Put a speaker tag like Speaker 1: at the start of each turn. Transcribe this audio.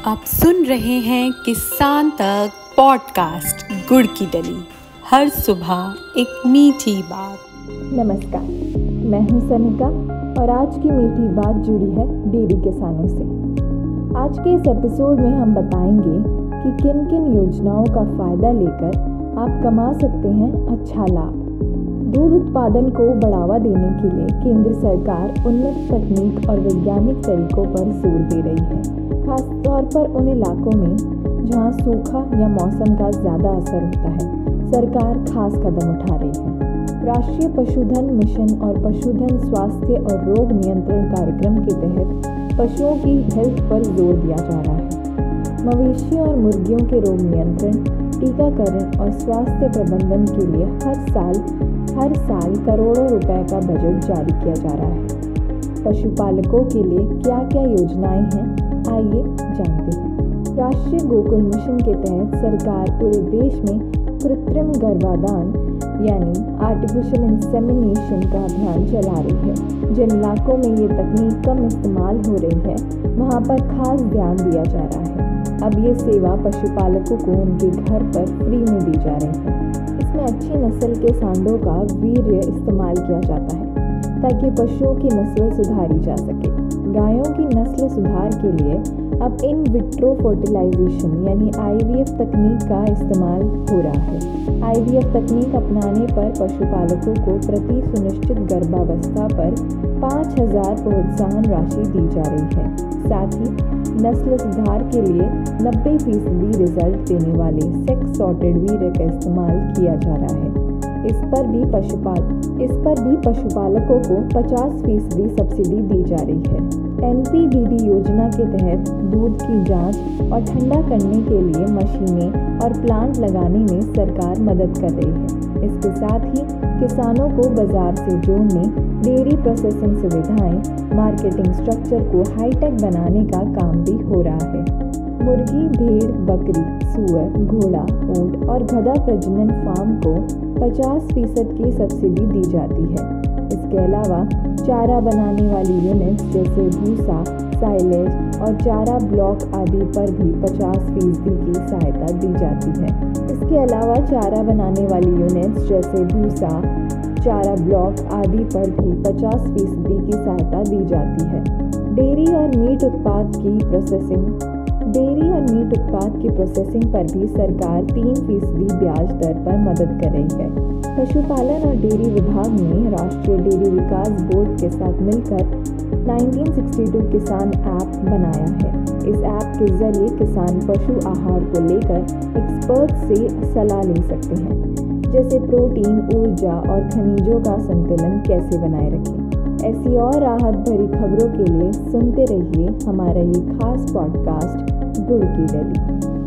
Speaker 1: आप सुन रहे हैं किसान तक पॉडकास्ट गुड़ की डली। हर सुबह एक मीठी बात।
Speaker 2: नमस्कार, मैं हूं सनिका और आज की मीठी बात जुड़ी है डेयरी किसानों से। आज के इस एपिसोड में हम बताएंगे कि किन किन योजनाओं का फायदा लेकर आप कमा सकते हैं अच्छा लाभ। दूध उत्पादन को बढ़ावा देने के लिए केंद्र सरकार उन्नत तकनीक और वैज्ञानिक तरीकों पर जोर दे रही है, खासतौर पर उन इलाकों में जहां सूखा या मौसम का ज़्यादा असर होता है। सरकार खास कदम उठा रही है। राष्ट्रीय पशुधन मिशन और पशुधन स्वास्थ्य और रोग नियंत्रण कार्यक्रम के तहत पशुओं की हेल्थ पर जोर दिया जा रहा है। मवेशियों और मुर्गियों के रोग नियंत्रण, टीकाकरण और स्वास्थ्य प्रबंधन के लिए हर साल करोड़ों रुपए का बजट जारी किया जा रहा है। पशुपालकों के लिए क्या क्या योजनाएं हैं, आइए जानते हैं। राष्ट्रीय गोकुल मिशन के तहत सरकार पूरे देश में कृत्रिम गर्भाधान यानी आर्टिफिशियल इंसेमिनेशन का अभियान चला रही है। जिन इलाकों में ये तकनीक कम इस्तेमाल हो रही है, वहाँ पर खास ध्यान दिया जा रहा है। अब ये सेवा पशुपालकों को उनके घर पर फ्री में दी जा रही है। इसमें अच्छी नस्ल के सांडों का वीर्य इस्तेमाल किया जाता है ताकि पशुओं की नस्ल सुधारी जा सके। गायों की नस्ल सुधार के लिए अब इन विट्रो फर्टिलाइजेशन यानी IVF तकनीक का इस्तेमाल हो रहा है। IVF तकनीक अपनाने पर पशुपालकों को प्रति सुनिश्चित गर्भावस्था पर 5,000 प्रोत्साहन राशि दी जा रही है। साथ ही नस्ल सुधार के लिए 90% रिजल्ट देने वाले सेक्स सॉर्टेड वीर्य का इस्तेमाल किया जा रहा है। इस पर भी पशुपालकों को 50% सब्सिडी दी जा रही है। NPDD योजना के तहत दूध की जांच और ठंडा करने के लिए मशीनें और प्लांट लगाने में सरकार मदद कर रही है। इसके साथ ही किसानों को बाजार से जोड़ने, डेयरी प्रोसेसिंग सुविधाएं, मार्केटिंग स्ट्रक्चर को हाईटेक बनाने का काम भी हो रहा है। मुर्गी, भेड़, बकरी, सूअर, घोड़ा, ऊंट और गधा प्रजनन फार्म को 50% की सब्सिडी दी जाती है। इसके अलावा चारा बनाने वाली यूनिट्स जैसे भूसा, साइलेज और चारा ब्लॉक आदि पर भी 50% की सहायता दी जाती है। इसके अलावा चारा बनाने वाली यूनिट्स जैसे भूसा, चारा ब्लॉक आदि पर भी 50% की सहायता दी जाती है। डेयरी और मीट उत्पाद की प्रोसेसिंग पर भी सरकार 3% ब्याज दर पर मदद कर रही है। पशुपालन और डेयरी विभाग ने राष्ट्रीय डेयरी विकास बोर्ड के साथ मिलकर 1962 किसान ऐप बनाया है। इस ऐप के जरिए किसान पशु आहार को लेकर एक्सपर्ट से सलाह ले सकते हैं, जैसे प्रोटीन, ऊर्जा और खनिजों का संतुलन कैसे बनाए रखें। ऐसी और राहत भरी खबरों के लिए सुनते रहिए हमारा ये खास पॉडकास्ट गुड़ की डली।